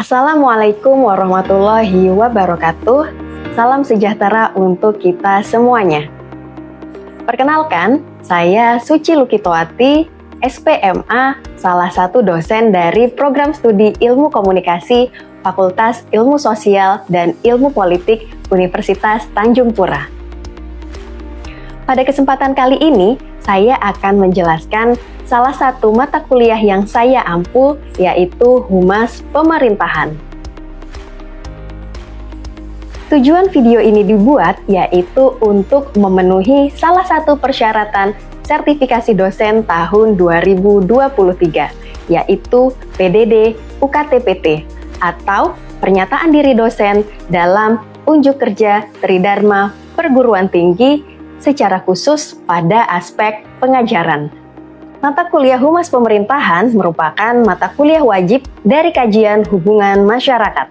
Assalamualaikum warahmatullahi wabarakatuh. Salam sejahtera untuk kita semuanya. Perkenalkan, saya Suci Lukitoati, SPMA, salah satu dosen dari Program Studi Ilmu Komunikasi Fakultas Ilmu Sosial dan Ilmu Politik Universitas Tanjung Pura. Pada kesempatan kali ini, saya akan menjelaskan salah satu mata kuliah yang saya ampu, yaitu Humas Pemerintahan. Tujuan video ini dibuat yaitu untuk memenuhi salah satu persyaratan sertifikasi dosen tahun 2023, yaitu PDD UKT-PT atau Pernyataan Diri Dosen dalam Unjuk Kerja Tridharma Perguruan Tinggi secara khusus pada aspek pengajaran. Mata kuliah Humas Pemerintahan merupakan mata kuliah wajib dari kajian hubungan masyarakat.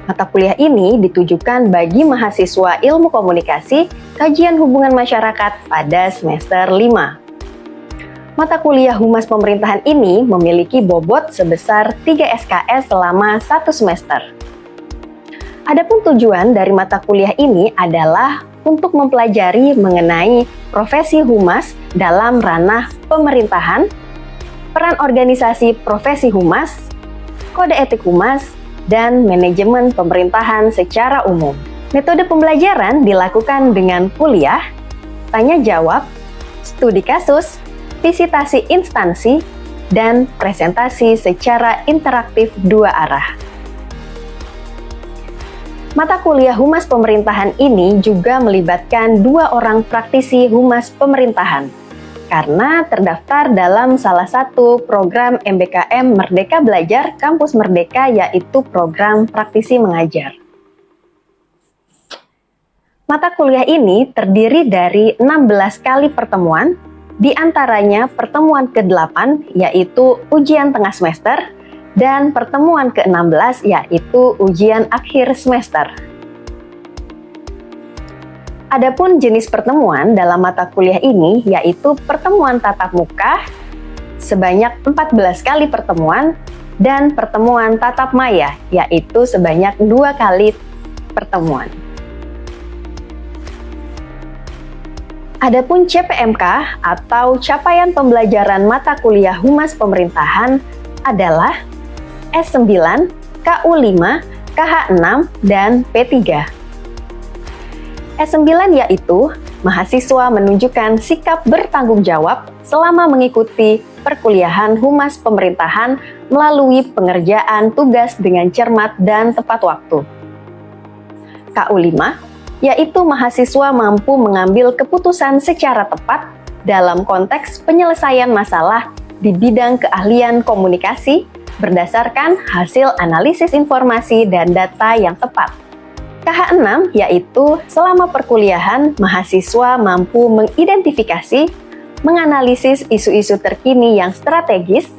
Mata kuliah ini ditujukan bagi mahasiswa ilmu komunikasi kajian hubungan masyarakat pada semester 5. Mata kuliah Humas Pemerintahan ini memiliki bobot sebesar 3 SKS selama 1 semester. Adapun tujuan dari mata kuliah ini adalah untuk mempelajari mengenai profesi humas dalam ranah pemerintahan, peran organisasi profesi humas, kode etik humas, dan manajemen pemerintahan secara umum. Metode pembelajaran dilakukan dengan kuliah, tanya jawab, studi kasus, visitasi instansi, dan presentasi secara interaktif 2 arah. Mata kuliah Humas Pemerintahan ini juga melibatkan 2 orang praktisi Humas Pemerintahan karena terdaftar dalam salah satu program MBKM Merdeka Belajar Kampus Merdeka, yaitu program praktisi mengajar. Mata kuliah ini terdiri dari 16 kali pertemuan, di antaranya pertemuan ke-8 yaitu ujian tengah semester, dan pertemuan ke-16 yaitu ujian akhir semester. Adapun jenis pertemuan dalam mata kuliah ini yaitu pertemuan tatap muka sebanyak 14 kali pertemuan dan pertemuan tatap maya yaitu sebanyak 2 kali pertemuan. Adapun CPMK atau capaian pembelajaran mata kuliah Humas Pemerintahan adalah S9, KU5, KH6, dan P3. S9 yaitu mahasiswa menunjukkan sikap bertanggung jawab selama mengikuti perkuliahan Humas Pemerintahan melalui pengerjaan tugas dengan cermat dan tepat waktu. KU5 yaitu mahasiswa mampu mengambil keputusan secara tepat dalam konteks penyelesaian masalah di bidang keahlian komunikasi berdasarkan hasil analisis informasi dan data yang tepat. KH6 yaitu selama perkuliahan mahasiswa mampu mengidentifikasi, menganalisis isu-isu terkini yang strategis,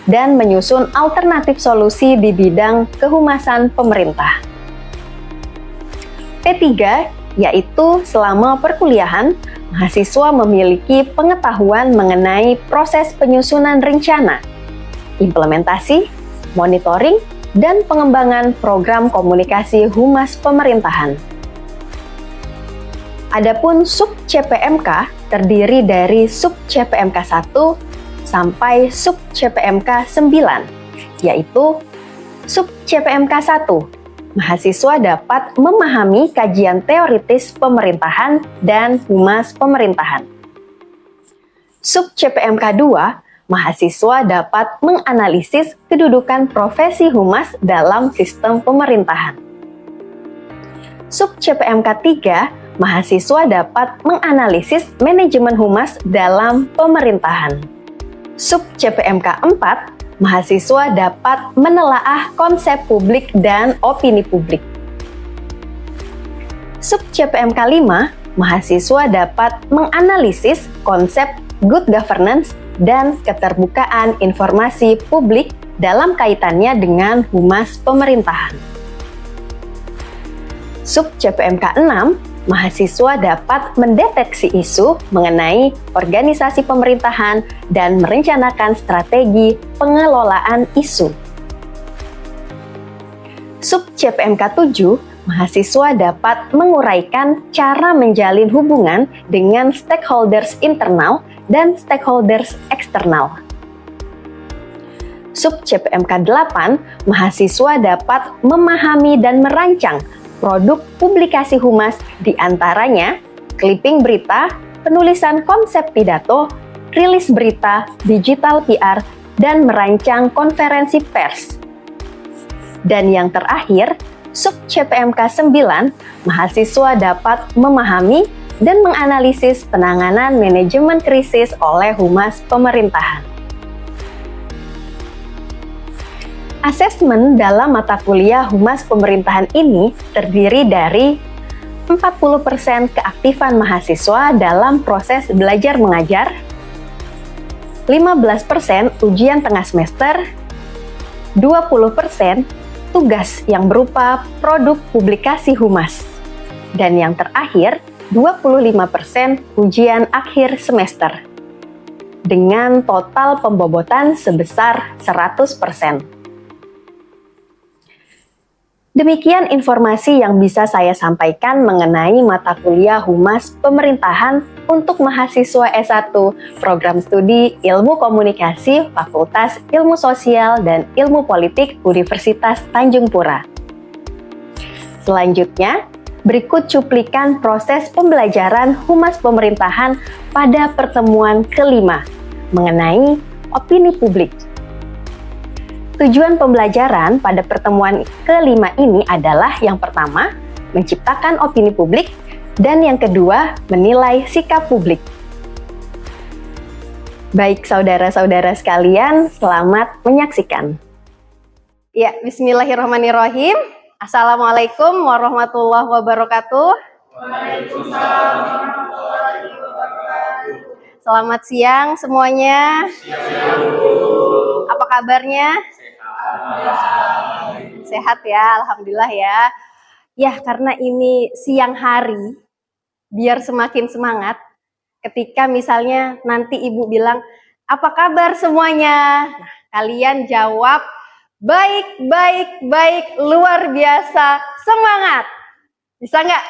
dan menyusun alternatif solusi di bidang kehumasan pemerintah. P3 yaitu selama perkuliahan mahasiswa memiliki pengetahuan mengenai proses penyusunan rencana, implementasi, monitoring, dan pengembangan program komunikasi Humas Pemerintahan. Adapun sub CPMK terdiri dari sub CPMK 1 sampai sub CPMK 9, yaitu sub CPMK 1. Mahasiswa dapat memahami kajian teoritis pemerintahan dan Humas Pemerintahan. Sub CPMK 2 mahasiswa dapat menganalisis kedudukan profesi humas dalam sistem pemerintahan. Sub CPMK 3, mahasiswa dapat menganalisis manajemen humas dalam pemerintahan. Sub CPMK 4, mahasiswa dapat menelaah konsep publik dan opini publik. Sub CPMK 5, mahasiswa dapat menganalisis konsep good governance dan keterbukaan informasi publik dalam kaitannya dengan Humas Pemerintahan. Sub CPMK 6, mahasiswa dapat mendeteksi isu mengenai organisasi pemerintahan dan merencanakan strategi pengelolaan isu. Sub-CPMK 7, mahasiswa dapat menguraikan cara menjalin hubungan dengan stakeholders internal dan stakeholders eksternal. Sub-CPMK 8, mahasiswa dapat memahami dan merancang produk publikasi humas, di antaranya clipping berita, penulisan konsep pidato, rilis berita, digital PR, dan merancang konferensi pers. Dan yang terakhir, Sub-CPMK 9, mahasiswa dapat memahami dan menganalisis penanganan manajemen krisis oleh humas pemerintahan. Asesmen dalam mata kuliah Humas Pemerintahan ini terdiri dari 40% keaktifan mahasiswa dalam proses belajar mengajar, 15% ujian tengah semester, 20% tugas yang berupa produk publikasi humas, dan yang terakhir 25% ujian akhir semester, dengan total pembobotan sebesar 100%. Demikian informasi yang bisa saya sampaikan mengenai mata kuliah Humas Pemerintahan untuk mahasiswa S1 Program Studi Ilmu Komunikasi Fakultas Ilmu Sosial dan Ilmu Politik Universitas Tanjung Pura. Selanjutnya, berikut cuplikan proses pembelajaran Humas Pemerintahan pada pertemuan kelima mengenai opini publik. Tujuan pembelajaran pada pertemuan kelima ini adalah yang pertama, menciptakan opini publik, dan yang kedua, menilai sikap publik. Baik saudara-saudara sekalian, selamat menyaksikan. Ya, bismillahirrahmanirrahim. Assalamualaikum warahmatullahi wabarakatuh. Waalaikumsalam warahmatullahi wabarakatuh. Selamat siang semuanya. Apa kabarnya? Sehat ya, alhamdulillah ya. Ya, karena ini siang hari, biar semakin semangat, ketika misalnya nanti ibu bilang, apa kabar semuanya? Nah, kalian jawab, baik, baik, baik, luar biasa, semangat. Bisa nggak?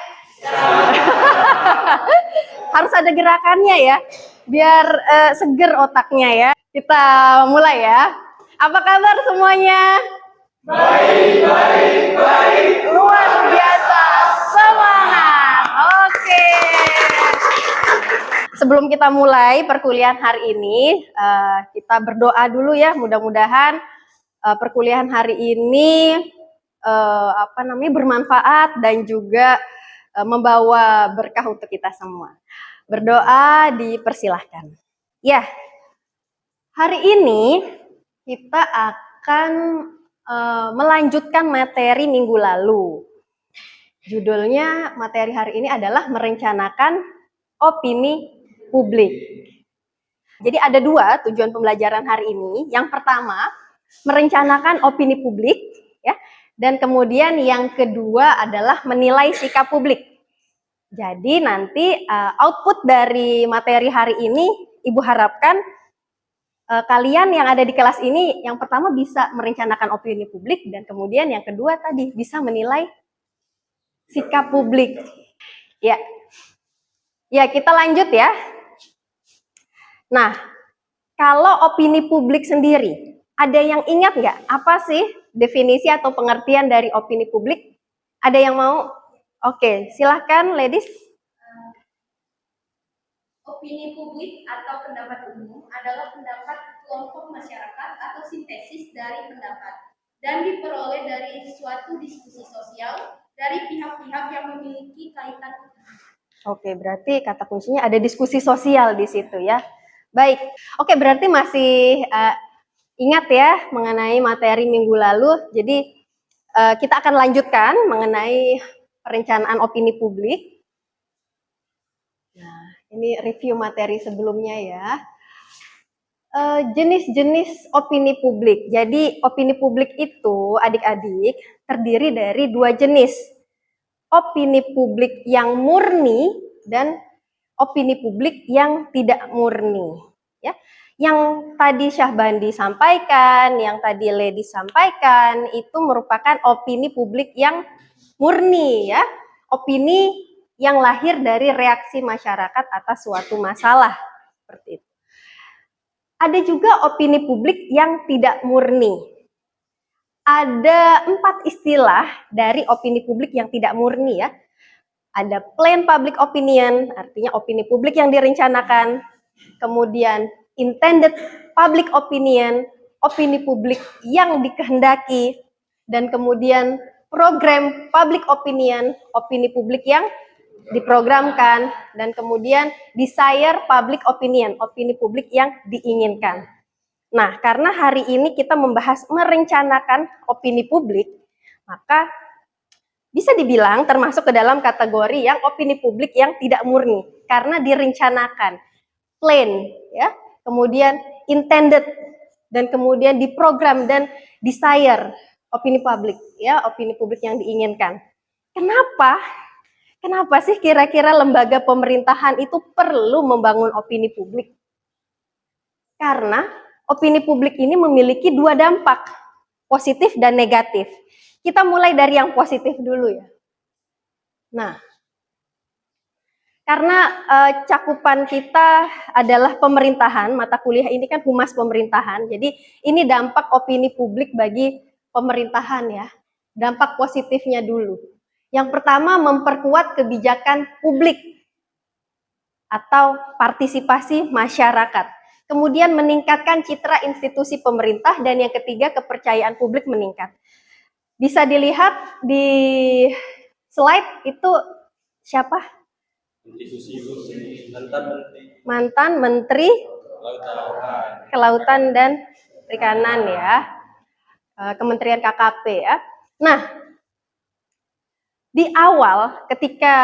Harus ada gerakannya ya, biar seger otaknya ya. Kita mulai ya. Apa kabar semuanya? Baik, baik, baik. Luar biasa, semangat. Oke. Sebelum kita mulai perkuliahan hari ini, kita berdoa dulu ya. Mudah-mudahan perkuliahan hari ini bermanfaat dan juga membawa berkah untuk kita semua. Berdoa dipersilahkan. Ya, hari ini kita akan melanjutkan materi minggu lalu. Judulnya materi hari ini adalah merencanakan opini publik. Jadi ada dua tujuan pembelajaran hari ini. Yang pertama, merencanakan opini publik, ya, dan kemudian yang kedua adalah menilai sikap publik. Jadi nanti output dari materi hari ini, Ibu harapkan kalian yang ada di kelas ini yang pertama bisa merencanakan opini publik dan kemudian yang kedua tadi bisa menilai sikap publik. Ya. Ya, kita lanjut ya. Nah, kalau opini publik sendiri, ada yang ingat nggak apa sih definisi atau pengertian dari opini publik? Ada yang mau? Oke, silahkan ladies. Opini publik atau pendapat umum adalah pendapat kelompok masyarakat atau sintesis dari pendapat dan diperoleh dari suatu diskusi sosial dari pihak-pihak yang memiliki kaitan. Oke, berarti kata kuncinya ada diskusi sosial di situ ya. Baik, oke berarti masih ingat ya mengenai materi minggu lalu. Jadi kita akan lanjutkan mengenai perencanaan opini publik. Nah, ini review materi sebelumnya ya. Jenis-jenis opini publik. Jadi opini publik itu adik-adik terdiri dari dua jenis. Opini publik yang murni dan opini publik yang tidak murni. Ya. Yang tadi Syahbandi sampaikan, yang tadi Lady sampaikan, itu merupakan opini publik yang murni ya, opini yang lahir dari reaksi masyarakat atas suatu masalah, seperti itu. Ada juga opini publik yang tidak murni. Ada 4 istilah dari opini publik yang tidak murni ya. Ada plain public opinion, artinya opini publik yang direncanakan. Kemudian intended public opinion, opini publik yang dikehendaki. Dan kemudian program public opinion, opini publik yang diprogramkan. Dan kemudian desire public opinion, opini publik yang diinginkan. Nah, karena hari ini kita membahas merencanakan opini publik, maka bisa dibilang termasuk ke dalam kategori yang opini publik yang tidak murni, karena direncanakan, plain, ya, kemudian intended, dan kemudian diprogram dan desire, opini publik, ya, opini publik yang diinginkan. Kenapa? Kenapa sih kira-kira lembaga pemerintahan itu perlu membangun opini publik? Karena opini publik ini memiliki 2 dampak, positif dan negatif. Kita mulai dari yang positif dulu ya. Nah, karena cakupan kita adalah pemerintahan, mata kuliah ini kan humas pemerintahan, jadi ini dampak opini publik bagi pemerintahan ya. Dampak positifnya dulu. Yang pertama, memperkuat kebijakan publik atau partisipasi masyarakat. Kemudian meningkatkan citra institusi pemerintah, dan yang ketiga, kepercayaan publik meningkat. Bisa dilihat di slide itu siapa? Mantan Menteri Kelautan dan Perikanan ya, Kementerian KKP ya. Nah, di awal ketika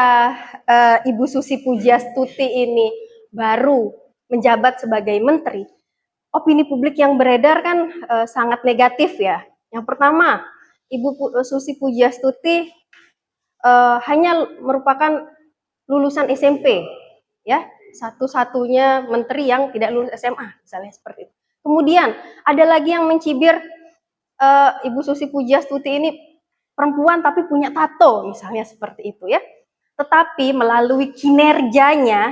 Ibu Susi Pujiastuti ini baru menjabat sebagai menteri, opini publik yang beredar kan sangat negatif ya. Yang pertama, Ibu Susi Pujiastuti hanya merupakan lulusan SMP, ya, satu-satunya menteri yang tidak lulus SMA, misalnya seperti itu. Kemudian ada lagi yang mencibir Ibu Susi Pujiastuti ini perempuan tapi punya tato, misalnya seperti itu ya. Tetapi melalui kinerjanya,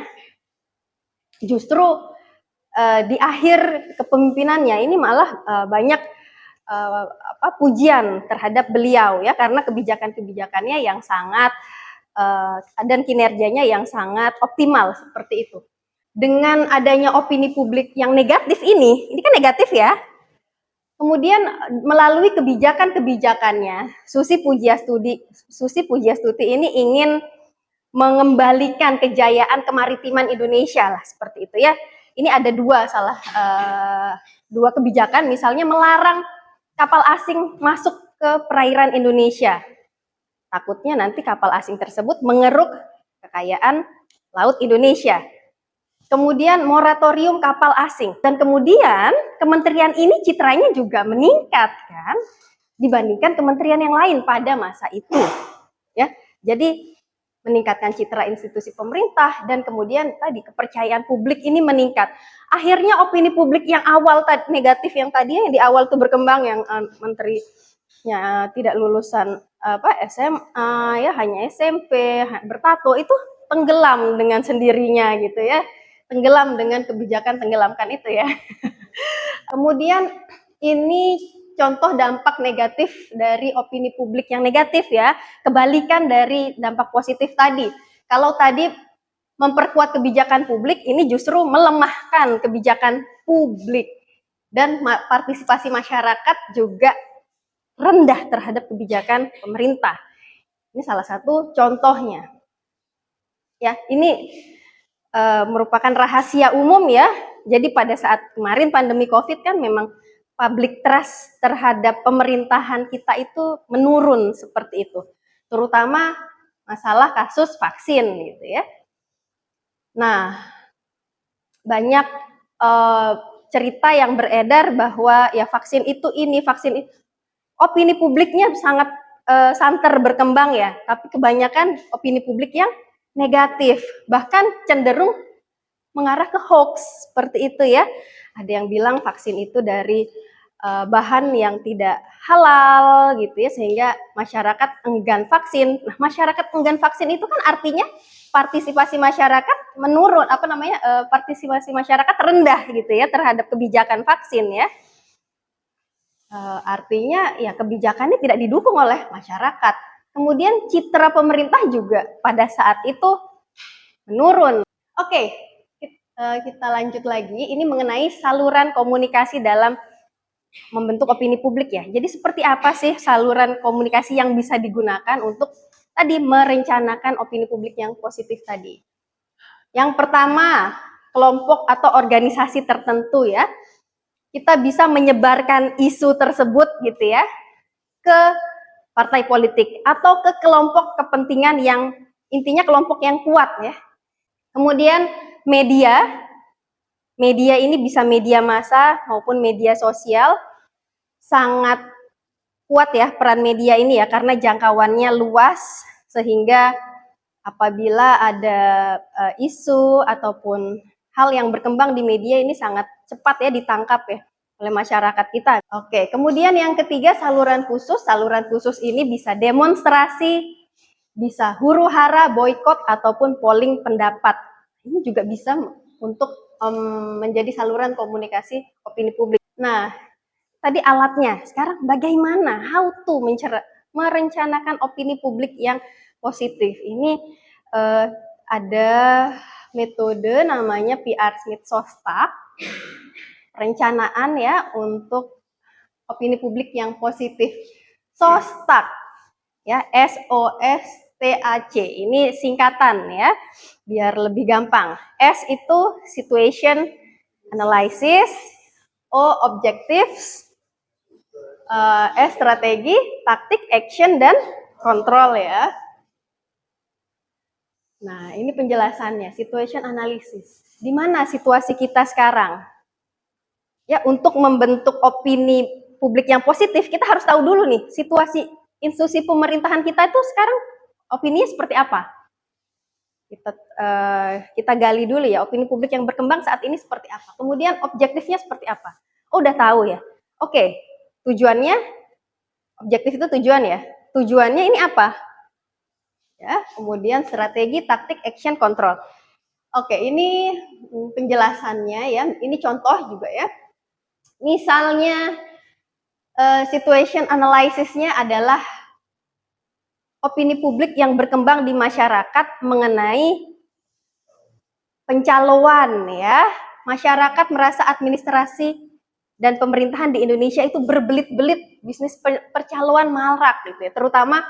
justru di akhir kepemimpinannya ini malah banyak pujian terhadap beliau ya, karena kebijakan-kebijakannya yang sangat dan kinerjanya yang sangat optimal seperti itu. Dengan adanya opini publik yang negatif ini kan negatif ya. Kemudian melalui kebijakan-kebijakannya, Susi Pujiastuti ini ingin mengembalikan kejayaan kemaritiman Indonesia lah, seperti itu ya. Ini ada dua kebijakan, misalnya melarang kapal asing masuk ke perairan Indonesia. Takutnya nanti kapal asing tersebut mengeruk kekayaan laut Indonesia. Kemudian moratorium kapal asing, dan kemudian kementerian ini citranya juga meningkat kan dibandingkan kementerian yang lain pada masa itu ya. Jadi meningkatkan citra institusi pemerintah, dan kemudian tadi kepercayaan publik ini meningkat. Akhirnya opini publik yang awal negatif yang tadinya yang di awal tuh berkembang, yang menterinya tidak lulusan SMA ya, hanya SMP, bertato, itu tenggelam dengan sendirinya gitu ya. Tenggelam dengan kebijakan tenggelamkan itu ya. Kemudian ini contoh dampak negatif dari opini publik yang negatif ya, kebalikan dari dampak positif tadi. Kalau tadi memperkuat kebijakan publik, ini justru melemahkan kebijakan publik, dan partisipasi masyarakat juga rendah terhadap kebijakan pemerintah. Ini salah satu contohnya. Ya, ini merupakan rahasia umum ya. Jadi pada saat kemarin pandemi COVID kan memang public trust terhadap pemerintahan kita itu menurun seperti itu. Terutama masalah kasus vaksin gitu ya. Nah, banyak cerita yang beredar bahwa ya vaksin itu ini, vaksin itu. Opini publiknya sangat santer berkembang ya, tapi kebanyakan opini publik yang negatif, bahkan cenderung mengarah ke hoax seperti itu ya. Ada yang bilang vaksin itu dari bahan yang tidak halal gitu ya, sehingga masyarakat enggan vaksin. Nah, masyarakat enggan vaksin itu kan artinya partisipasi masyarakat menurun, partisipasi masyarakat rendah gitu ya terhadap kebijakan vaksin ya. Artinya ya kebijakannya tidak didukung oleh masyarakat. Kemudian citra pemerintah juga pada saat itu menurun. Oke, kita lanjut lagi. Ini mengenai saluran komunikasi dalam membentuk opini publik ya. Jadi seperti apa sih saluran komunikasi yang bisa digunakan untuk tadi merencanakan opini publik yang positif tadi? Yang pertama, kelompok atau organisasi tertentu ya. Kita bisa menyebarkan isu tersebut gitu ya ke partai politik atau ke kelompok kepentingan yang intinya kelompok yang kuat ya. Kemudian media ini bisa media massa maupun media sosial, sangat kuat ya peran media ini ya karena jangkauannya luas sehingga apabila ada isu ataupun hal yang berkembang di media ini sangat cepat ya ditangkap ya oleh masyarakat kita. Oke, kemudian yang ketiga saluran khusus. Saluran khusus ini bisa demonstrasi, bisa huru-hara, boykot ataupun polling pendapat. Ini juga bisa untuk menjadi saluran komunikasi opini publik. Nah, tadi alatnya. Sekarang bagaimana how to merencanakan opini publik yang positif. Ini ada metode namanya PR Smith Shostak. Perencanaan ya untuk opini publik yang positif. Shostak ya, SOSTAC. Ini singkatan ya, biar lebih gampang. S itu situation analysis, O objectives, strategi, taktik, action, dan kontrol ya. Nah, ini penjelasannya, situation analysis. Di mana situasi kita sekarang? Ya, untuk membentuk opini publik yang positif, kita harus tahu dulu nih, situasi institusi pemerintahan kita itu sekarang opininya seperti apa? Kita gali dulu ya, opini publik yang berkembang saat ini seperti apa. Kemudian objektifnya seperti apa? Oh, udah tahu ya. Oke, tujuannya, objektif itu tujuan ya. Tujuannya ini apa? Ya, kemudian strategi, taktik, action, kontrol. Oke, ini penjelasannya ya. Ini contoh juga ya. Misalnya situation analysisnya adalah opini publik yang berkembang di masyarakat mengenai pencaloan ya. Masyarakat merasa administrasi dan pemerintahan di Indonesia itu berbelit-belit, bisnis percaloan marak gitu ya. Terutama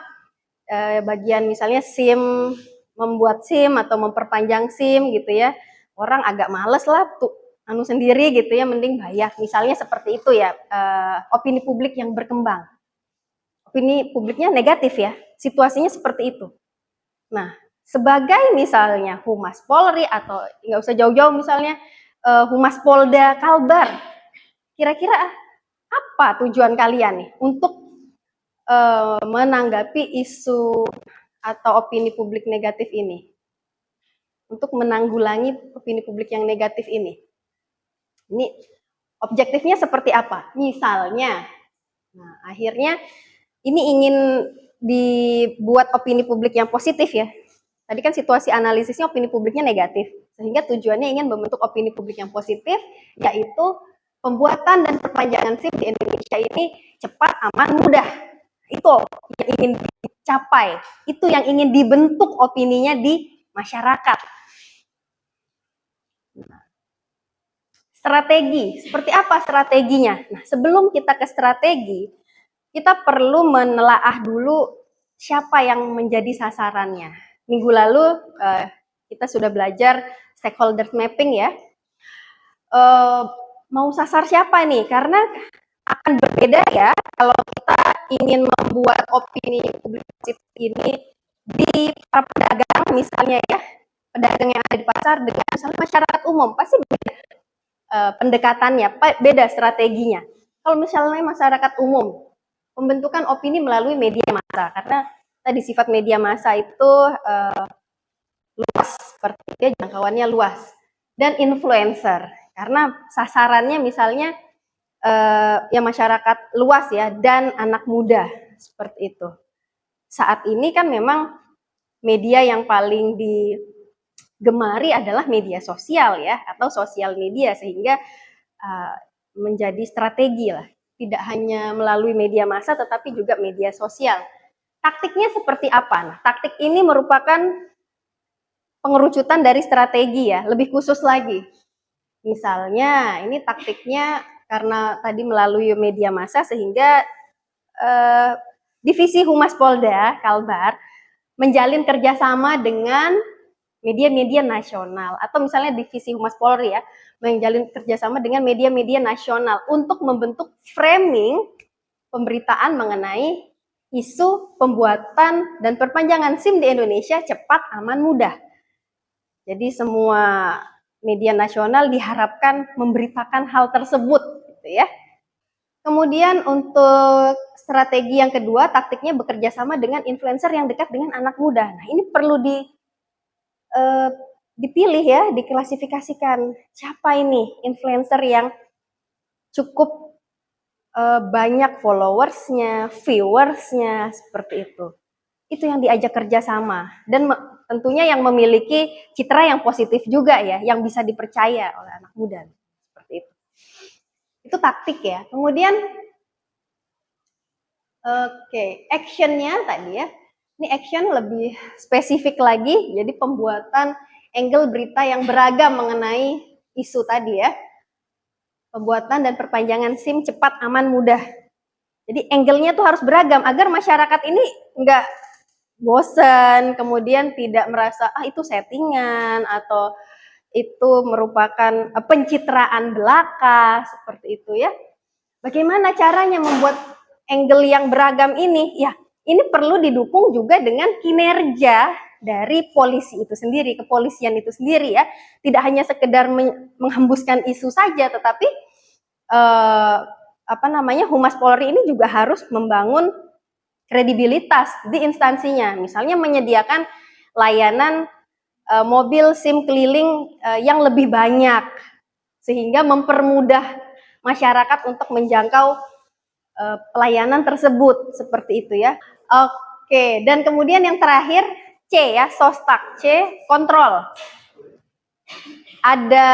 bagian misalnya SIM, membuat SIM atau memperpanjang SIM gitu ya. Orang agak males lah tuh sendiri gitu ya, mending bayar. Misalnya seperti itu ya, opini publik yang berkembang. Opini publiknya negatif ya, situasinya seperti itu. Nah, sebagai misalnya Humas Polri atau nggak usah jauh-jauh misalnya Humas Polda Kalbar, kira-kira apa tujuan kalian nih untuk menanggapi isu atau opini publik negatif ini? Untuk menanggulangi opini publik yang negatif ini. Ini objektifnya seperti apa? Misalnya, nah akhirnya ini ingin dibuat opini publik yang positif ya. Tadi kan situasi analisisnya opini publiknya negatif. Sehingga tujuannya ingin membentuk opini publik yang positif, yaitu pembuatan dan perpanjangan SIM di Indonesia ini cepat, aman, mudah. Itu yang ingin dicapai. Itu yang ingin dibentuk opininya di masyarakat. Strategi, seperti apa strateginya? Nah, sebelum kita ke strategi, kita perlu menelaah dulu siapa yang menjadi sasarannya. Minggu lalu kita sudah belajar stakeholder mapping ya. Mau sasar siapa nih? Karena akan berbeda ya kalau kita ingin membuat opini publik ini di para pedagang misalnya ya, pedagang yang ada di pasar dengan misalnya masyarakat umum, pasti beda pendekatannya, beda strateginya. Kalau misalnya masyarakat umum, pembentukan opini melalui media massa, karena tadi sifat media massa itu luas, seperti itu, jangkauannya luas. dan influencer. Karena sasarannya misalnya ya masyarakat luas ya, dan anak muda, seperti itu. Saat ini kan memang media yang paling digemari adalah media sosial ya, atau sosial media, sehingga menjadi strategi lah. Tidak hanya melalui media massa tetapi juga media sosial. Taktiknya seperti apa? Nah, taktik ini merupakan pengerucutan dari strategi ya, lebih khusus lagi. Misalnya ini taktiknya karena tadi melalui media massa sehingga Divisi Humas Polda Kalbar menjalin kerjasama dengan media-media nasional, atau misalnya Divisi Humas Polri ya, menjalin kerjasama dengan media-media nasional untuk membentuk framing pemberitaan mengenai isu pembuatan dan perpanjangan SIM di Indonesia cepat, aman, mudah. Jadi semua media nasional diharapkan memberitakan hal tersebut, gitu ya. Kemudian untuk strategi yang kedua, taktiknya bekerja sama dengan influencer yang dekat dengan anak muda. Nah, ini perlu dipilih ya, diklasifikasikan siapa ini influencer yang cukup banyak followersnya, viewersnya, seperti itu. Itu yang diajak kerjasama, dan tentunya yang memiliki citra yang positif juga ya, yang bisa dipercaya oleh anak muda, seperti itu. Itu taktik ya. Kemudian actionnya tadi ya, ini action lebih spesifik lagi, jadi pembuatan angle berita yang beragam mengenai isu tadi ya, pembuatan dan perpanjangan SIM cepat, aman, mudah. Jadi angle-nya tuh harus beragam agar masyarakat ini nggak bosen, kemudian tidak merasa itu settingan atau itu merupakan pencitraan belaka, seperti itu ya. Bagaimana caranya membuat angle yang beragam ini? Ya, ini perlu didukung juga dengan kinerja dari polisi itu sendiri, kepolisian itu sendiri ya. Tidak hanya sekedar menghembuskan isu saja, tetapi Humas Polri ini juga harus membangun kredibilitas di instansinya. Misalnya menyediakan layanan mobil SIM keliling yang lebih banyak, sehingga mempermudah masyarakat untuk menjangkau pelayanan tersebut, seperti itu ya. Oke, dan kemudian yang terakhir C ya, sostak. C, kontrol. Ada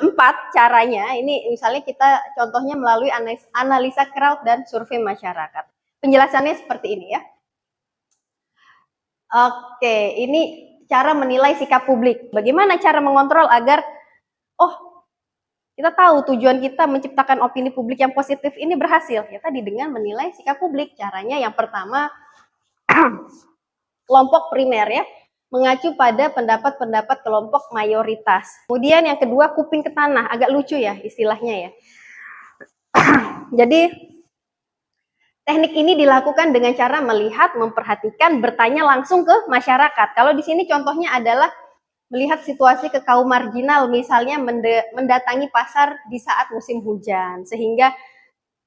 4 caranya. Ini misalnya kita contohnya melalui analisa crowd dan survei masyarakat. Penjelasannya seperti ini ya. Oke, ini cara menilai sikap publik. Bagaimana cara mengontrol agar kita tahu tujuan kita menciptakan opini publik yang positif ini berhasil. Ya tadi dengan menilai sikap publik. Caranya yang pertama kelompok primer ya, mengacu pada pendapat-pendapat kelompok mayoritas. Kemudian yang kedua kuping ke tanah, agak lucu ya istilahnya ya. Jadi teknik ini dilakukan dengan cara melihat, memperhatikan, bertanya langsung ke masyarakat. Kalau di sini contohnya adalah melihat situasi ke kaum marginal, misalnya mendatangi pasar di saat musim hujan, sehingga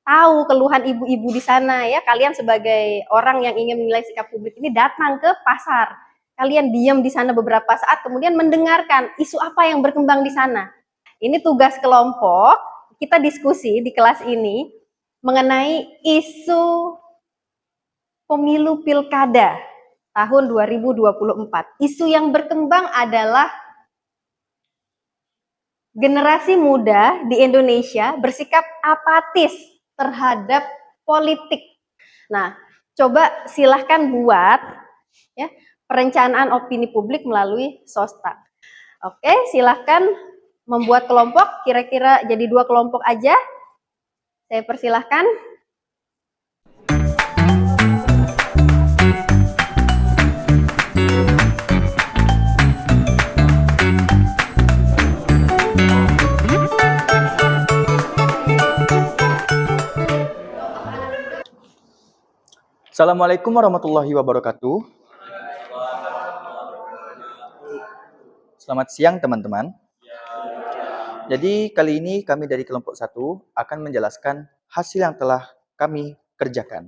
tahu keluhan ibu-ibu di sana ya. Kalian sebagai orang yang ingin menilai sikap publik ini datang ke pasar. Kalian diam di sana beberapa saat, kemudian mendengarkan isu apa yang berkembang di sana. Ini tugas kelompok, kita diskusi di kelas ini mengenai isu pemilu pilkada tahun 2024. Isu yang berkembang adalah generasi muda di Indonesia bersikap apatis terhadap politik. Nah, coba silahkan buat ya perencanaan opini publik melalui sostak. Oke, silahkan membuat kelompok, kira-kira jadi 2 kelompok aja. Saya persilahkan. Assalamualaikum warahmatullahi wabarakatuh. Selamat siang teman-teman. Jadi kali ini kami dari kelompok 1 akan menjelaskan hasil yang telah kami kerjakan.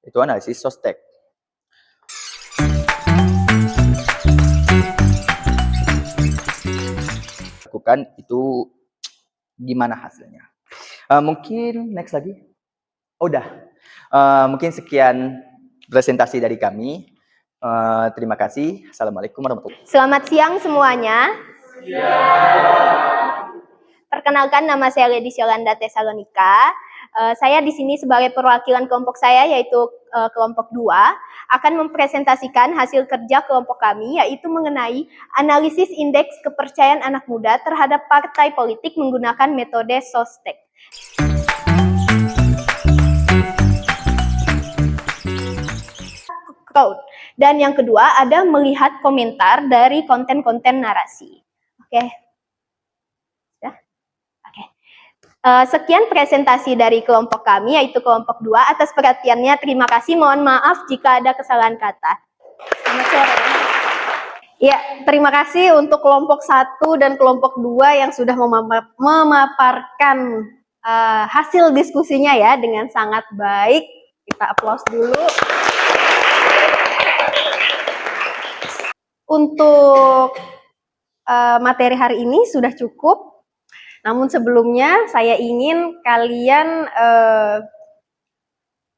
Itu analisis sostek. lakukan itu gimana hasilnya. Mungkin next lagi. Udah. Mungkin sekian presentasi dari kami. Terima kasih. Assalamualaikum warahmatullahi wabarakatuh. Selamat siang semuanya. Perkenalkan, nama saya Lady Yolanda Tesalonika. Saya di sini sebagai perwakilan kelompok saya, yaitu kelompok 2, akan mempresentasikan hasil kerja kelompok kami, yaitu mengenai analisis indeks kepercayaan anak muda terhadap partai politik menggunakan metode SOSTEK. Dan yang kedua ada melihat komentar dari konten-konten narasi. Oke. Sudah? Oke. Sekian presentasi dari kelompok kami, yaitu kelompok 2. Atas perhatiannya terima kasih. Mohon maaf jika ada kesalahan kata. Selamat sore. Ya, terima kasih untuk kelompok 1 dan kelompok 2 yang sudah memaparkan hasil diskusinya ya dengan sangat baik. Kita aplaus dulu. Untuk materi hari ini sudah cukup. Namun sebelumnya saya ingin kalian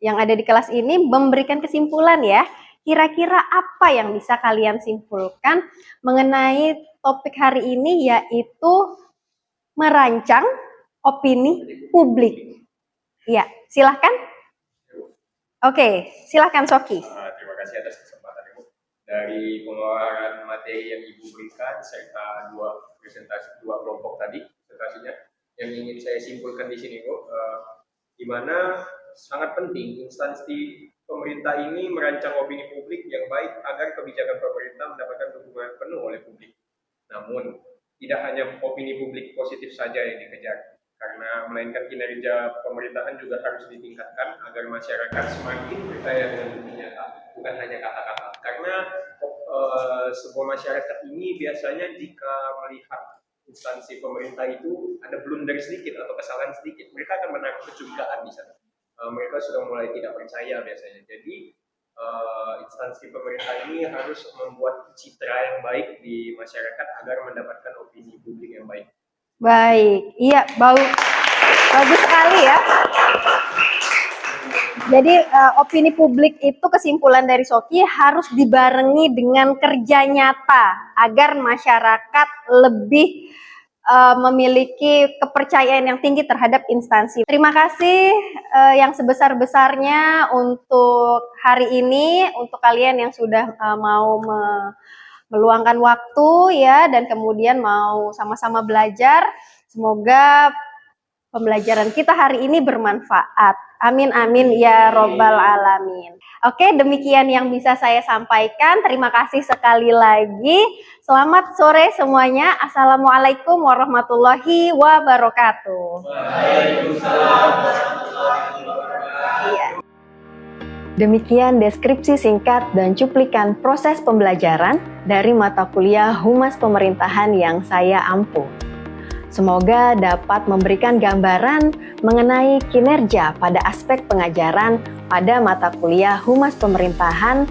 yang ada di kelas ini memberikan kesimpulan ya. Kira-kira apa yang bisa kalian simpulkan mengenai topik hari ini, yaitu merancang opini publik. Ya, silahkan. Oke, silahkan Soki. Terima kasih atas kesempatan Ibu. Dari pengeluaran materi yang Ibu berikan serta dua kelompok tadi presentasinya, yang ingin saya simpulkan di sini Bu, di mana sangat penting instansi pemerintah ini merancang opini publik yang baik agar kebijakan pemerintah mendapatkan dukungan penuh oleh publik. Namun tidak hanya opini publik positif saja yang dikejar, karena melainkan kinerja pemerintahan juga harus ditingkatkan agar masyarakat semakin percaya dengan bukti nyata, bukan hanya kata-kata. Karena sebuah masyarakat ini biasanya jika melihat instansi pemerintah itu ada blunder sedikit atau kesalahan sedikit, mereka akan menaruh kecurigaan di sana. Mereka sudah mulai tidak percaya biasanya. Jadi instansi pemerintah ini harus membuat citra yang baik di masyarakat agar mendapatkan opini publik yang baik. Baik, iya, bagus sekali ya. Jadi opini publik itu kesimpulan dari Soki harus dibarengi dengan kerja nyata agar masyarakat lebih memiliki kepercayaan yang tinggi terhadap instansi. Terima kasih yang sebesar-besarnya untuk hari ini, untuk kalian yang sudah mau meluangkan waktu ya, dan kemudian mau sama-sama belajar. Semoga pembelajaran kita hari ini bermanfaat. Amin amin ya robbal alamin. Oke, demikian yang bisa saya sampaikan. Terima kasih sekali lagi. Selamat sore semuanya. Assalamualaikum warahmatullahi wabarakatuh. Waalaikumsalam warahmatullahi wabarakatuh. Iya. Demikian deskripsi singkat dan cuplikan proses pembelajaran dari mata kuliah Humas Pemerintahan yang saya ampuh. Semoga dapat memberikan gambaran mengenai kinerja pada aspek pengajaran pada mata kuliah Humas Pemerintahan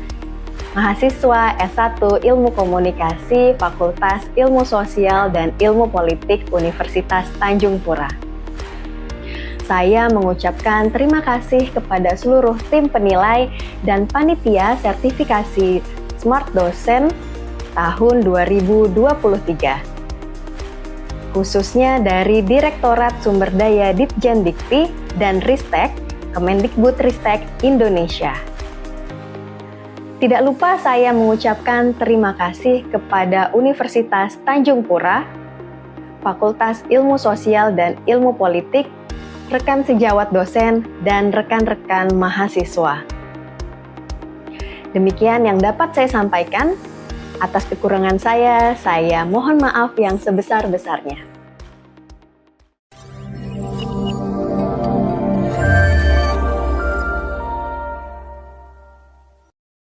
mahasiswa S1 Ilmu Komunikasi Fakultas Ilmu Sosial dan Ilmu Politik Universitas Tanjung Pura. Saya mengucapkan terima kasih kepada seluruh tim penilai dan panitia sertifikasi Smart Dosen tahun 2023. Khususnya dari Direktorat Sumber Daya Ditjen Dikti dan Ristek, Kemendikbudristek Indonesia. Tidak lupa saya mengucapkan terima kasih kepada Universitas Tanjung Pura, Fakultas Ilmu Sosial dan Ilmu Politik, rekan sejawat dosen, dan rekan-rekan mahasiswa. Demikian yang dapat saya sampaikan. Atas kekurangan saya mohon maaf yang sebesar-besarnya.